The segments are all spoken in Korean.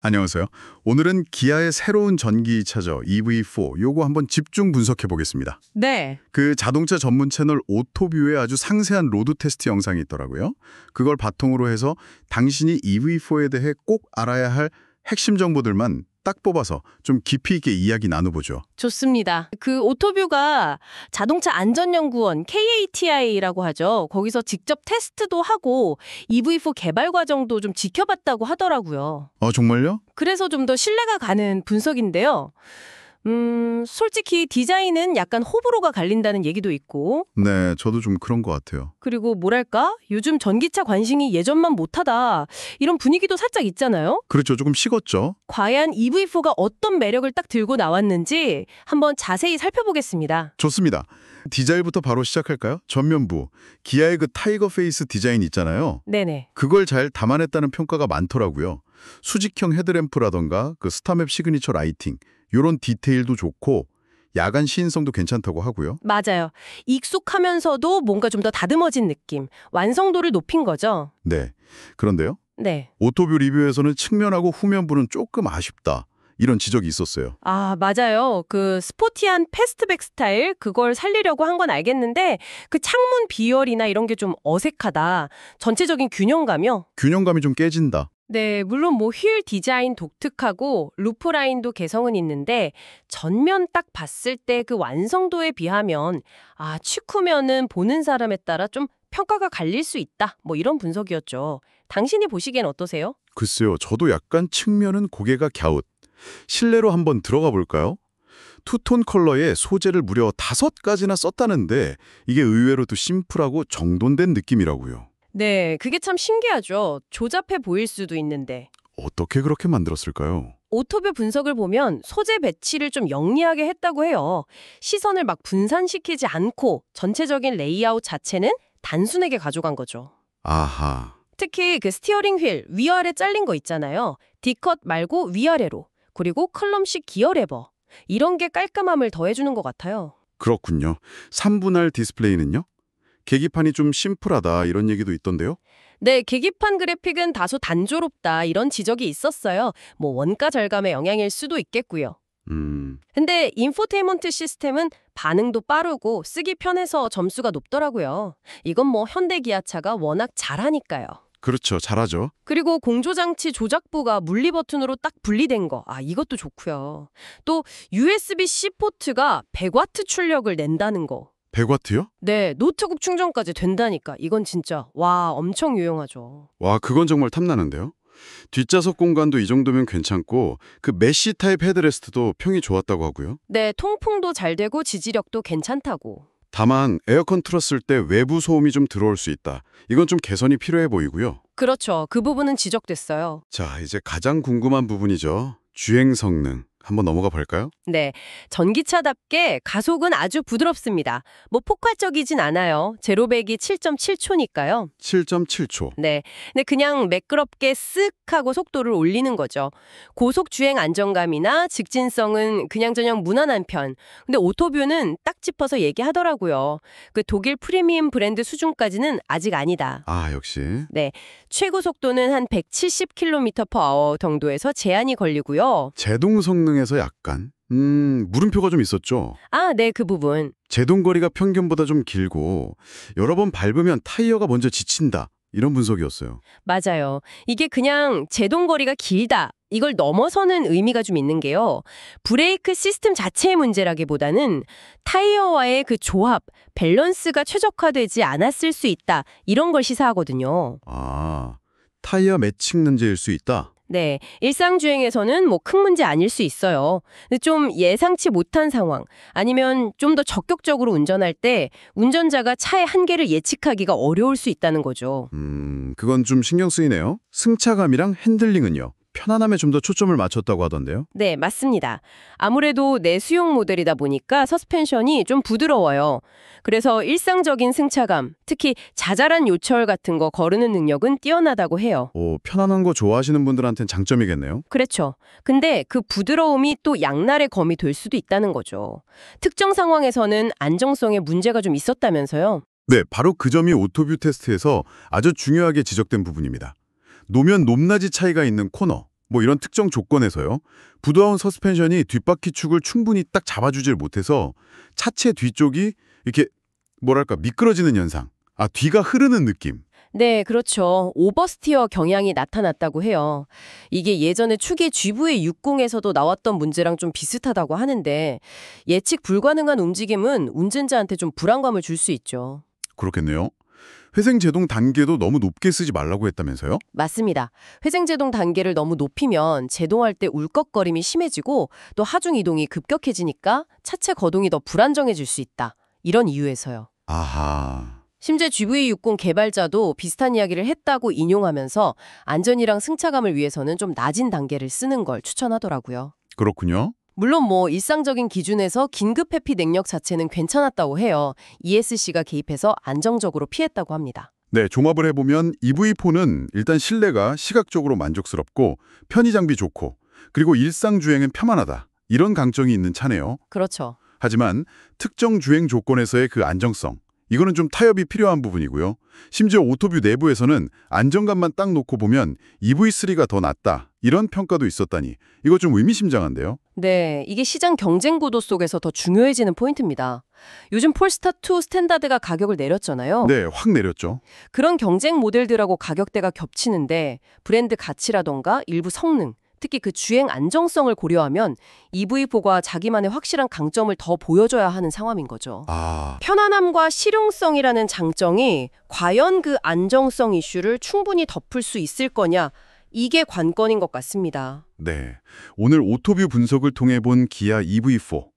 안녕하세요. 오늘은 기아의 새로운 전기차죠. EV4. 요거 한번 집중 분석해 보겠습니다. 네. 그 자동차 전문 채널 오토뷰에 아주 상세한 로드 테스트 영상이 있더라고요. 그걸 바탕으로 해서 당신이 EV4에 대해 꼭 알아야 할 핵심 정보들만 딱 뽑아서 좀 깊이 있게 이야기 나눠보죠. 좋습니다. 그 오토뷰가 자동차 안전연구원 KATI라고 하죠. 거기서 직접 테스트도 하고 EV4 개발 과정도 좀 지켜봤다고 하더라고요. 정말요? 그래서 좀 더 신뢰가 가는 분석인데요. 솔직히 디자인은 약간 호불호가 갈린다는 얘기도 있고, 네, 저도 좀 그런 것 같아요. 그리고 뭐랄까? 요즘 전기차 관심이 예전만 못하다. 이런 분위기도 살짝 있잖아요? 그렇죠. 조금 식었죠. 과연 EV4가 어떤 매력을 딱 들고 나왔는지 한번 자세히 살펴보겠습니다. 좋습니다. 디자인부터 바로 시작할까요? 전면부. 기아의 그 타이거 페이스 디자인 있잖아요. 네네. 그걸 잘 담아냈다는 평가가 많더라고요. 수직형 헤드램프라던가 그 스타맵 시그니처 라이팅 요런 디테일도 좋고 야간 시인성도 괜찮다고 하고요. 맞아요. 익숙하면서도 뭔가 좀 더 다듬어진 느낌, 완성도를 높인 거죠. 네. 그런데요. 네. 오토뷰 리뷰에서는 측면하고 후면부는 조금 아쉽다. 이런 지적이 있었어요. 아, 맞아요. 그 스포티한 패스트백 스타일 그걸 살리려고 한 건 알겠는데 그 창문 비열이나 이런 게 좀 어색하다. 전체적인 균형감이요. 균형감이 좀 깨진다. 네, 물론 뭐 휠 디자인 독특하고 루프 라인도 개성은 있는데 전면 딱 봤을 때 그 완성도에 비하면 측후면은 보는 사람에 따라 좀 평가가 갈릴 수 있다. 뭐 이런 분석이었죠. 당신이 보시기엔 어떠세요? 글쎄요. 저도 약간 측면은 고개가 갸웃. 실내로 한번 들어가 볼까요? 투톤 컬러의 소재를 무려 5가지나 썼다는데 이게 의외로도 심플하고 정돈된 느낌이라고요. 네, 그게 참 신기하죠. 조잡해 보일 수도 있는데. 어떻게 그렇게 만들었을까요? 오토뷰 분석을 보면 소재 배치를 좀 영리하게 했다고 해요. 시선을 막 분산시키지 않고 전체적인 레이아웃 자체는 단순하게 가져간 거죠. 아하. 특히 그 스티어링 휠 위아래 잘린 거 있잖아요. D컷 말고 위아래로. 그리고 컬럼식 기어 레버. 이런 게 깔끔함을 더해주는 것 같아요. 그렇군요. 3분할 디스플레이는요? 계기판이 좀 심플하다 이런 얘기도 있던데요? 네, 계기판 그래픽은 다소 단조롭다 이런 지적이 있었어요. 뭐 원가 절감의 영향일 수도 있겠고요. 근데 인포테인먼트 시스템은 반응도 빠르고 쓰기 편해서 점수가 높더라고요. 이건 뭐 현대 기아차가 워낙 잘하니까요. 그렇죠. 잘하죠. 그리고 공조장치 조작부가 물리 버튼으로 딱 분리된 거. 이것도 좋고요. 또 USB-C 포트가 100W 출력을 낸다는 거. 100W요? 네, 노트북 충전까지 된다니까. 이건 진짜 와, 엄청 유용하죠. 와, 그건 정말 탐나는데요. 뒷좌석 공간도 이 정도면 괜찮고 그 메쉬 타입 헤드레스트도 평이 좋았다고 하고요. 네, 통풍도 잘 되고 지지력도 괜찮다고. 다만 에어컨 틀었을 때 외부 소음이 좀 들어올 수 있다. 이건 좀 개선이 필요해 보이고요. 그렇죠. 그 부분은 지적됐어요. 자, 이제 가장 궁금한 부분이죠. 주행 성능. 한번 넘어가 볼까요? 네, 전기차답게 가속은 아주 부드럽습니다. 뭐 폭발적이진 않아요. 제로백이 7.7초니까요. 7.7초. 네, 근데 그냥 매끄럽게 쓱 하고 속도를 올리는 거죠. 고속 주행 안정감이나 직진성은 그냥저냥 무난한 편. 근데 오토뷰는 딱 짚어서 얘기하더라고요. 그 독일 프리미엄 브랜드 수준까지는 아직 아니다. 아, 역시. 네, 최고 속도는 한 170km/h 정도에서 제한이 걸리고요. 제동 성능에서 약간 물음표가 좀 있었죠. 네, 그 부분. 제동 거리가 평균보다 좀 길고 여러 번 밟으면 타이어가 먼저 지친다. 이런 분석이었어요. 맞아요. 이게 그냥 제동거리가 길다. 이걸 넘어서는 의미가 좀 있는 게요. 브레이크 시스템 자체의 문제라기보다는 타이어와의 그 조합, 밸런스가 최적화되지 않았을 수 있다. 이런 걸 시사하거든요. 아, 타이어 매칭 문제일 수 있다. 네, 일상주행에서는 뭐 큰 문제 아닐 수 있어요. 근데 좀 예상치 못한 상황, 아니면 좀 더 적극적으로 운전할 때 운전자가 차의 한계를 예측하기가 어려울 수 있다는 거죠. 그건 좀 신경 쓰이네요. 승차감이랑 핸들링은요? 편안함에 좀 더 초점을 맞췄다고 하던데요. 네, 맞습니다. 아무래도 내수용 모델이다 보니까 서스펜션이 좀 부드러워요. 그래서 일상적인 승차감, 특히 자잘한 요철 같은 거 거르는 능력은 뛰어나다고 해요. 편안한 거 좋아하시는 분들한테는 장점이겠네요. 그렇죠. 근데 그 부드러움이 또 양날의 검이 될 수도 있다는 거죠. 특정 상황에서는 안정성에 문제가 좀 있었다면서요. 네, 바로 그 점이 오토뷰 테스트에서 아주 중요하게 지적된 부분입니다. 노면 높낮이 차이가 있는 코너, 뭐 이런 특정 조건에서요. 부드러운 서스펜션이 뒷바퀴 축을 충분히 딱 잡아주질 못해서 차체 뒤쪽이 이렇게 뭐랄까 미끄러지는 현상. 뒤가 흐르는 느낌. 네, 그렇죠. 오버스티어 경향이 나타났다고 해요. 이게 예전에 축의 GV60에서도 나왔던 문제랑 좀 비슷하다고 하는데 예측 불가능한 움직임은 운전자한테 좀 불안감을 줄 수 있죠. 그렇겠네요. 회생 제동 단계도 너무 높게 쓰지 말라고 했다면서요? 맞습니다. 회생제동 단계를 너무 높이면 제동할 때 울컥거림이 심해지고 또 하중 이동이 급격해지니까 차체 거동이 더 불안정해질 수 있다. 이런 이유에서요. 아하. 심지어 GV60 개발자도 비슷한 이야기를 했다고 인용하면서 안전이랑 승차감을 위해서는 좀 낮은 단계를 쓰는 걸 추천하더라고요. 그렇군요. 물론 뭐 일상적인 기준에서 긴급 회피 능력 자체는 괜찮았다고 해요. ESC가 개입해서 안정적으로 피했다고 합니다. 네, 종합을 해보면 EV4는 일단 실내가 시각적으로 만족스럽고 편의 장비 좋고 그리고 일상 주행은 편안하다. 이런 강점이 있는 차네요. 그렇죠. 하지만 특정 주행 조건에서의 그 안정성, 이거는 좀 타협이 필요한 부분이고요. 심지어 오토뷰 내부에서는 안정감만 딱 놓고 보면 EV3가 더 낫다. 이런 평가도 있었다니 이거 좀 의미심장한데요. 네, 이게 시장 경쟁 구도 속에서 더 중요해지는 포인트입니다. 요즘 폴스타2 스탠다드가 가격을 내렸잖아요. 네, 확 내렸죠. 그런 경쟁 모델들하고 가격대가 겹치는데 브랜드 가치라던가 일부 성능, 특히 그 주행 안정성을 고려하면 EV4가 자기만의 확실한 강점을 더 보여줘야 하는 상황인 거죠. 편안함과 실용성이라는 장점이 과연 그 안정성 이슈를 충분히 덮을 수 있을 거냐, 이게 관건인 것 같습니다. 네, 오늘 오토뷰 분석을 통해 본 기아 EV4.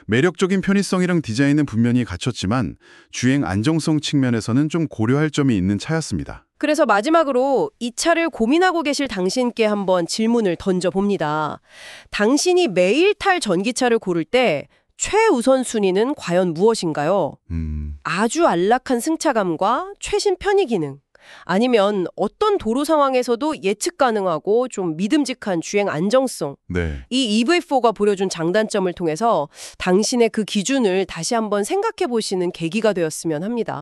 매력적인 편의성이랑 디자인은 분명히 갖췄지만 주행 안정성 측면에서는 좀 고려할 점이 있는 차였습니다. 그래서 마지막으로 이 차를 고민하고 계실 당신께 한번 질문을 던져봅니다. 당신이 매일 탈 전기차를 고를 때 최우선 순위는 과연 무엇인가요? 아주 안락한 승차감과 최신 편의 기능, 아니면 어떤 도로 상황에서도 예측 가능하고 좀 믿음직한 주행 안정성. 네. 이 EV4가 보여준 장단점을 통해서 당신의 그 기준을 다시 한번 생각해 보시는 계기가 되었으면 합니다.